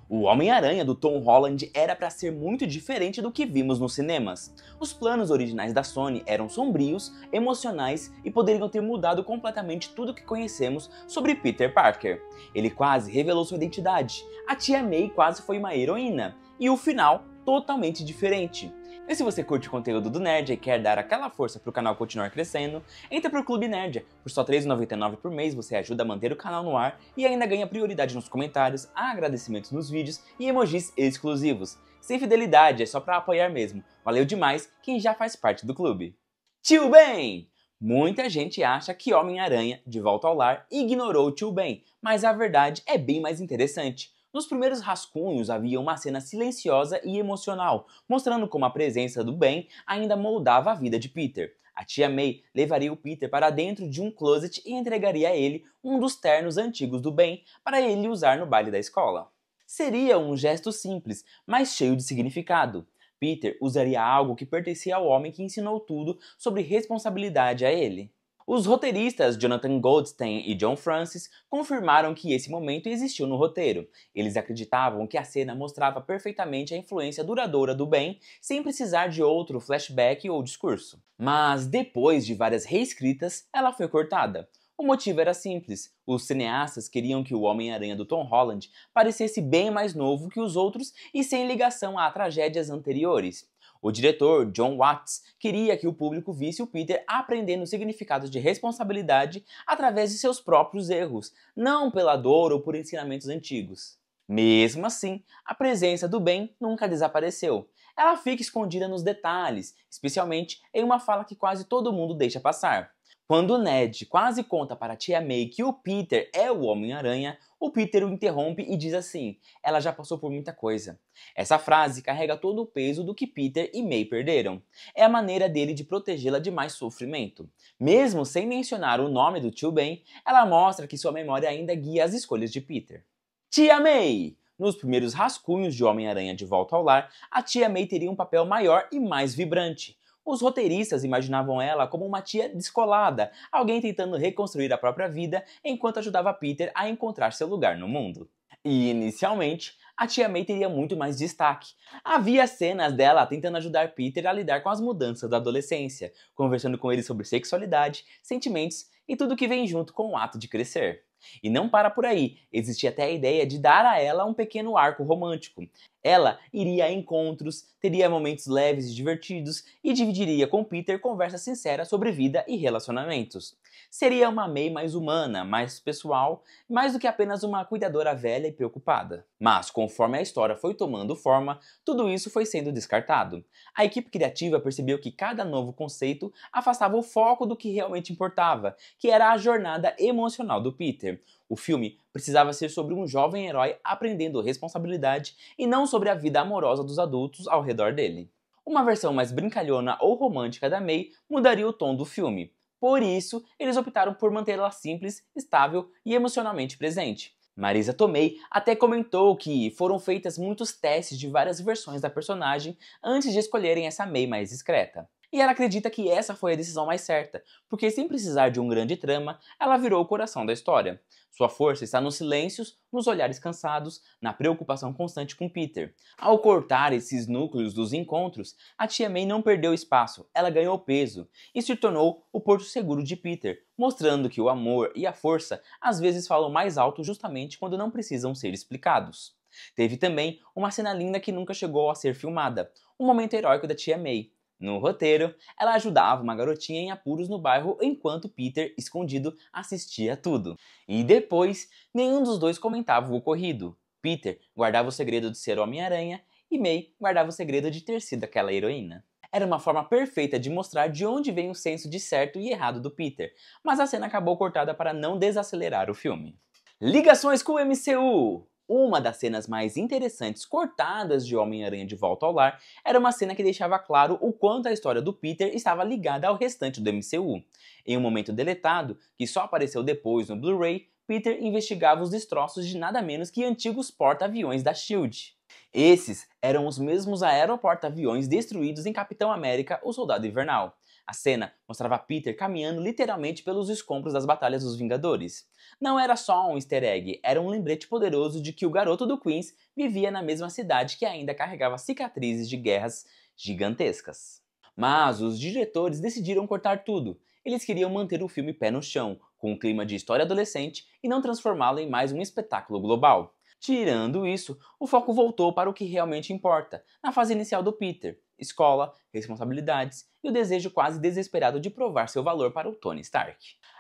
O Homem-Aranha do Tom Holland era para ser muito diferente do que vimos nos cinemas. Os planos originais da Sony eram sombrios, emocionais e poderiam ter mudado completamente tudo o que conhecemos sobre Peter Parker. Ele quase revelou sua identidade, a Tia May quase foi uma heroína, e o final totalmente diferente. E se você curte o conteúdo do Nerd e quer dar aquela força para o canal continuar crescendo, entra pro Clube Nerd. Por só R$ 3,99 por mês você ajuda a manter o canal no ar e ainda ganha prioridade nos comentários, agradecimentos nos vídeos e emojis exclusivos. Sem fidelidade, é só para apoiar mesmo. Valeu demais quem já faz parte do clube. Tio Ben! Muita gente acha que Homem-Aranha, de volta ao lar, ignorou o Tio Ben, mas a verdade é bem mais interessante. Nos primeiros rascunhos havia uma cena silenciosa e emocional, mostrando como a presença do Ben ainda moldava a vida de Peter. A Tia May levaria o Peter para dentro de um closet e entregaria a ele um dos ternos antigos do Ben para ele usar no baile da escola. Seria um gesto simples, mas cheio de significado. Peter usaria algo que pertencia ao homem que ensinou tudo sobre responsabilidade a ele. Os roteiristas Jonathan Goldstein e John Francis confirmaram que esse momento existiu no roteiro. Eles acreditavam que a cena mostrava perfeitamente a influência duradoura do Ben, sem precisar de outro flashback ou discurso. Mas depois de várias reescritas, ela foi cortada. O motivo era simples. Os cineastas queriam que o Homem-Aranha do Tom Holland parecesse bem mais novo que os outros e sem ligação a tragédias anteriores. O diretor, John Watts, queria que o público visse o Peter aprendendo significados de responsabilidade através de seus próprios erros, não pela dor ou por ensinamentos antigos. Mesmo assim, a presença do Ben nunca desapareceu. Ela fica escondida nos detalhes, especialmente em uma fala que quase todo mundo deixa passar. Quando Ned quase conta para a Tia May que o Peter é o Homem-Aranha, o Peter o interrompe e diz assim: ela já passou por muita coisa. Essa frase carrega todo o peso do que Peter e May perderam. É a maneira dele de protegê-la de mais sofrimento. Mesmo sem mencionar o nome do tio Ben, ela mostra que sua memória ainda guia as escolhas de Peter. Tia May! Nos primeiros rascunhos de Homem-Aranha de Volta ao Lar, a Tia May teria um papel maior e mais vibrante. Os roteiristas imaginavam ela como uma tia descolada, alguém tentando reconstruir a própria vida enquanto ajudava Peter a encontrar seu lugar no mundo. E inicialmente, a Tia May teria muito mais destaque. Havia cenas dela tentando ajudar Peter a lidar com as mudanças da adolescência, conversando com ele sobre sexualidade, sentimentos e tudo que vem junto com o ato de crescer. E não para por aí, existia até a ideia de dar a ela um pequeno arco romântico. Ela iria a encontros, teria momentos leves e divertidos e dividiria com Peter conversas sinceras sobre vida e relacionamentos. Seria uma May mais humana, mais pessoal, mais do que apenas uma cuidadora velha e preocupada. Mas, conforme a história foi tomando forma, tudo isso foi sendo descartado. A equipe criativa percebeu que cada novo conceito afastava o foco do que realmente importava, que era a jornada emocional do Peter. O filme precisava ser sobre um jovem herói aprendendo responsabilidade e não sobre a vida amorosa dos adultos ao redor dele. Uma versão mais brincalhona ou romântica da May mudaria o tom do filme. Por isso, eles optaram por mantê-la simples, estável e emocionalmente presente. Marisa Tomei até comentou que foram feitas muitos testes de várias versões da personagem antes de escolherem essa May mais discreta. E ela acredita que essa foi a decisão mais certa, porque sem precisar de um grande trama, ela virou o coração da história. Sua força está nos silêncios, nos olhares cansados, na preocupação constante com Peter. Ao cortar esses núcleos dos encontros, a Tia May não perdeu espaço, ela ganhou peso e se tornou o porto seguro de Peter, mostrando que o amor e a força às vezes falam mais alto justamente quando não precisam ser explicados. Teve também uma cena linda que nunca chegou a ser filmada, um momento heróico da Tia May. No roteiro, ela ajudava uma garotinha em apuros no bairro enquanto Peter, escondido, assistia tudo. E depois, nenhum dos dois comentava o ocorrido. Peter guardava o segredo de ser Homem-Aranha e May guardava o segredo de ter sido aquela heroína. Era uma forma perfeita de mostrar de onde vem o senso de certo e errado do Peter, mas a cena acabou cortada para não desacelerar o filme. Ligações com o MCU! Uma das cenas mais interessantes cortadas de Homem-Aranha de Volta ao Lar era uma cena que deixava claro o quanto a história do Peter estava ligada ao restante do MCU. Em um momento deletado, que só apareceu depois no Blu-ray, Peter investigava os destroços de nada menos que antigos porta-aviões da SHIELD. Esses eram os mesmos aeroporta-aviões destruídos em Capitão América, o Soldado Invernal. A cena mostrava Peter caminhando literalmente pelos escombros das batalhas dos Vingadores. Não era só um easter egg, era um lembrete poderoso de que o garoto do Queens vivia na mesma cidade que ainda carregava cicatrizes de guerras gigantescas. Mas os diretores decidiram cortar tudo. Eles queriam manter o filme pé no chão, com um clima de história adolescente e não transformá-lo em mais um espetáculo global. Tirando isso, o foco voltou para o que realmente importa, na fase inicial do Peter: escola, responsabilidades e o desejo quase desesperado de provar seu valor para o Tony Stark.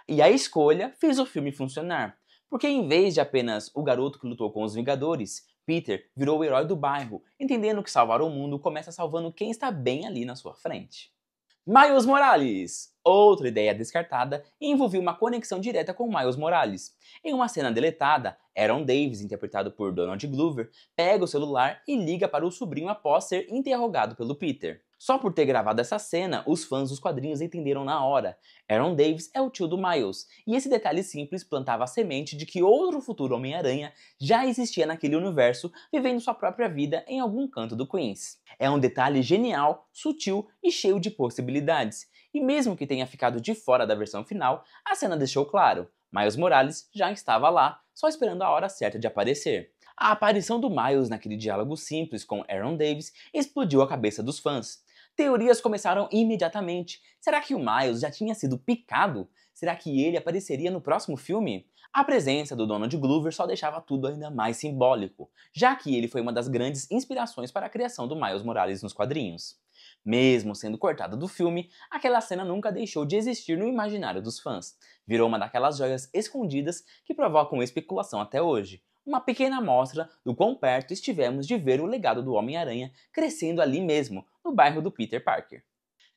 E a escolha fez o filme funcionar, porque em vez de apenas o garoto que lutou com os Vingadores, Peter virou o herói do bairro, entendendo que salvar o mundo começa salvando quem está bem ali na sua frente. Miles Morales! Outra ideia descartada envolvia uma conexão direta com Miles Morales. Em uma cena deletada, Aaron Davis, interpretado por Donald Glover, pega o celular e liga para o sobrinho após ser interrogado pelo Peter. Só por ter gravado essa cena, os fãs dos quadrinhos entenderam na hora. Aaron Davis é o tio do Miles, e esse detalhe simples plantava a semente de que outro futuro Homem-Aranha já existia naquele universo, vivendo sua própria vida em algum canto do Queens. É um detalhe genial, sutil e cheio de possibilidades. E mesmo que tenha ficado de fora da versão final, a cena deixou claro: Miles Morales já estava lá, só esperando a hora certa de aparecer. A aparição do Miles naquele diálogo simples com Aaron Davis explodiu a cabeça dos fãs. Teorias começaram imediatamente. Será que o Miles já tinha sido picado? Será que ele apareceria no próximo filme? A presença do Donald Glover só deixava tudo ainda mais simbólico, já que ele foi uma das grandes inspirações para a criação do Miles Morales nos quadrinhos. Mesmo sendo cortada do filme, aquela cena nunca deixou de existir no imaginário dos fãs. Virou uma daquelas joias escondidas que provocam especulação até hoje. Uma pequena amostra do quão perto estivemos de ver o legado do Homem-Aranha crescendo ali mesmo, no bairro do Peter Parker.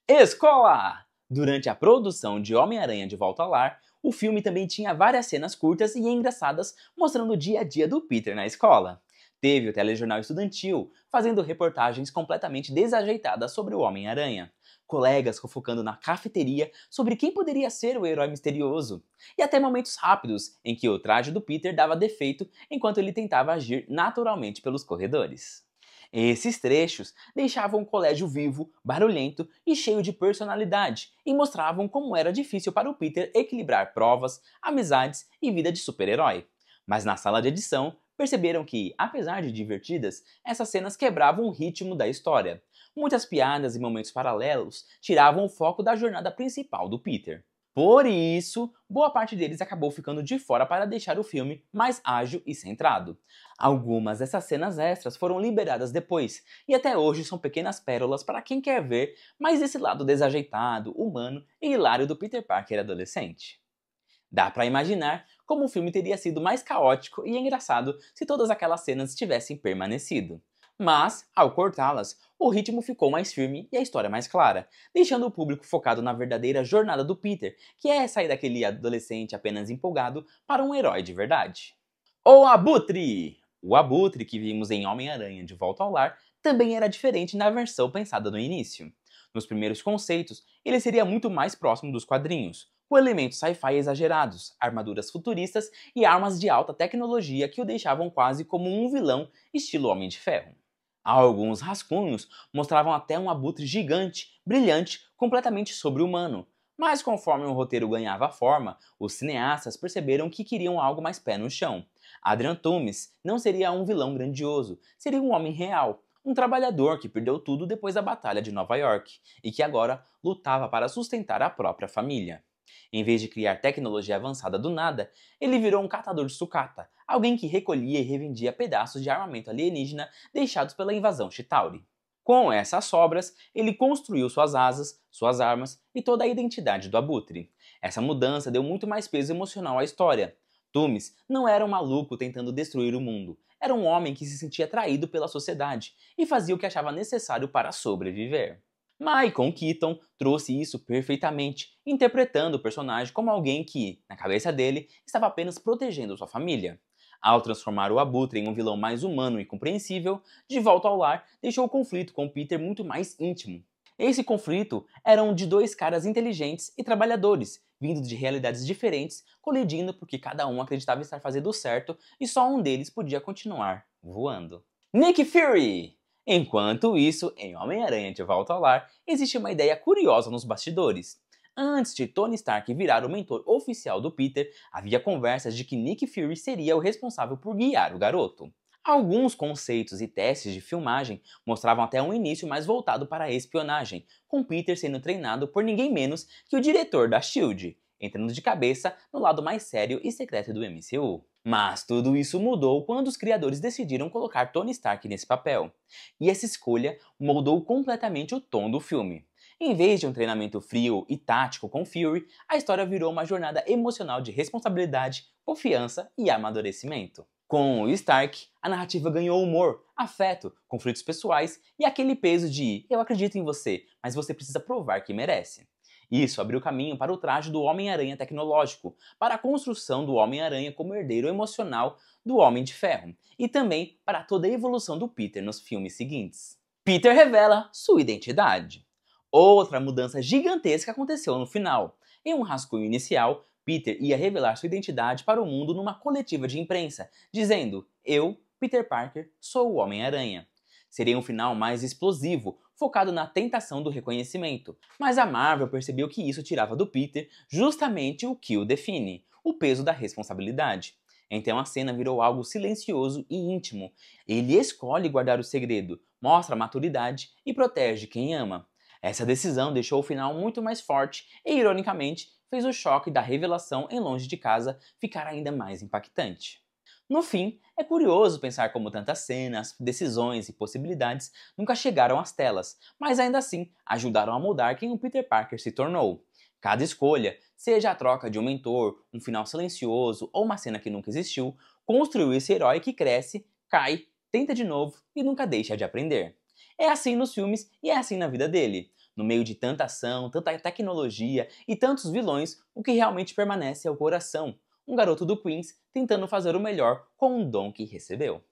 Escola! Durante a produção de Homem-Aranha de Volta ao Lar, o filme também tinha várias cenas curtas e engraçadas mostrando o dia a dia do Peter na escola. Teve o telejornal estudantil, fazendo reportagens completamente desajeitadas sobre o Homem-Aranha. Colegas fofocando na cafeteria sobre quem poderia ser o herói misterioso. E até momentos rápidos em que o traje do Peter dava defeito enquanto ele tentava agir naturalmente pelos corredores. Esses trechos deixavam o colégio vivo, barulhento e cheio de personalidade, e mostravam como era difícil para o Peter equilibrar provas, amizades e vida de super-herói. Mas na sala de edição, perceberam que, apesar de divertidas, essas cenas quebravam o ritmo da história. Muitas piadas e momentos paralelos tiravam o foco da jornada principal do Peter. Por isso, boa parte deles acabou ficando de fora para deixar o filme mais ágil e centrado. Algumas dessas cenas extras foram liberadas depois, e até hoje são pequenas pérolas para quem quer ver mais esse lado desajeitado, humano e hilário do Peter Parker adolescente. Dá pra imaginar como o filme teria sido mais caótico e engraçado se todas aquelas cenas tivessem permanecido. Mas, ao cortá-las, o ritmo ficou mais firme e a história mais clara, deixando o público focado na verdadeira jornada do Peter, que é sair daquele adolescente apenas empolgado para um herói de verdade. O Abutre! O Abutre que vimos em Homem-Aranha de Volta ao Lar também era diferente na versão pensada no início. Nos primeiros conceitos, ele seria muito mais próximo dos quadrinhos, com elementos sci-fi exagerados, armaduras futuristas e armas de alta tecnologia que o deixavam quase como um vilão estilo Homem de Ferro. Alguns rascunhos mostravam até um abutre gigante, brilhante, completamente sobre-humano. Mas conforme o roteiro ganhava forma, os cineastas perceberam que queriam algo mais pé no chão. Adrian Toomes não seria um vilão grandioso, seria um homem real, um trabalhador que perdeu tudo depois da Batalha de Nova York e que agora lutava para sustentar a própria família. Em vez de criar tecnologia avançada do nada, ele virou um catador de sucata, alguém que recolhia e revendia pedaços de armamento alienígena deixados pela invasão Chitauri. Com essas sobras, ele construiu suas asas, suas armas e toda a identidade do Abutre. Essa mudança deu muito mais peso emocional à história. Toomes não era um maluco tentando destruir o mundo, era um homem que se sentia atraído pela sociedade e fazia o que achava necessário para sobreviver. Michael Keaton trouxe isso perfeitamente, interpretando o personagem como alguém que, na cabeça dele, estava apenas protegendo sua família. Ao transformar o Abutre em um vilão mais humano e compreensível, De Volta ao Lar deixou o conflito com Peter muito mais íntimo. Esse conflito era um de dois caras inteligentes e trabalhadores, vindos de realidades diferentes, colidindo porque cada um acreditava estar fazendo certo e só um deles podia continuar voando. Nick Fury! Enquanto isso, em Homem-Aranha de Volta ao Lar, existe uma ideia curiosa nos bastidores. Antes de Tony Stark virar o mentor oficial do Peter, havia conversas de que Nick Fury seria o responsável por guiar o garoto. Alguns conceitos e testes de filmagem mostravam até um início mais voltado para a espionagem, com Peter sendo treinado por ninguém menos que o diretor da SHIELD, entrando de cabeça no lado mais sério e secreto do MCU. Mas tudo isso mudou quando os criadores decidiram colocar Tony Stark nesse papel. E essa escolha moldou completamente o tom do filme. Em vez de um treinamento frio e tático com Fury, a história virou uma jornada emocional de responsabilidade, confiança e amadurecimento. Com o Stark, a narrativa ganhou humor, afeto, conflitos pessoais e aquele peso de eu acredito em você, mas você precisa provar que merece. Isso abriu caminho para o traje do Homem-Aranha tecnológico, para a construção do Homem-Aranha como herdeiro emocional do Homem de Ferro, e também para toda a evolução do Peter nos filmes seguintes. Peter revela sua identidade. Outra mudança gigantesca aconteceu no final. Em um rascunho inicial, Peter ia revelar sua identidade para o mundo numa coletiva de imprensa, dizendo: Eu, Peter Parker, sou o Homem-Aranha. Seria um final mais explosivo, focado na tentação do reconhecimento. Mas a Marvel percebeu que isso tirava do Peter justamente o que o define, o peso da responsabilidade. Então a cena virou algo silencioso e íntimo. Ele escolhe guardar o segredo, mostra maturidade e protege quem ama. Essa decisão deixou o final muito mais forte e, ironicamente, fez o choque da revelação em Longe de Casa ficar ainda mais impactante. No fim, é curioso pensar como tantas cenas, decisões e possibilidades nunca chegaram às telas, mas ainda assim ajudaram a moldar quem o Peter Parker se tornou. Cada escolha, seja a troca de um mentor, um final silencioso ou uma cena que nunca existiu, construiu esse herói que cresce, cai, tenta de novo e nunca deixa de aprender. É assim nos filmes e é assim na vida dele. No meio de tanta ação, tanta tecnologia e tantos vilões, o que realmente permanece é o coração. Um garoto do Queens tentando fazer o melhor com um dom que recebeu.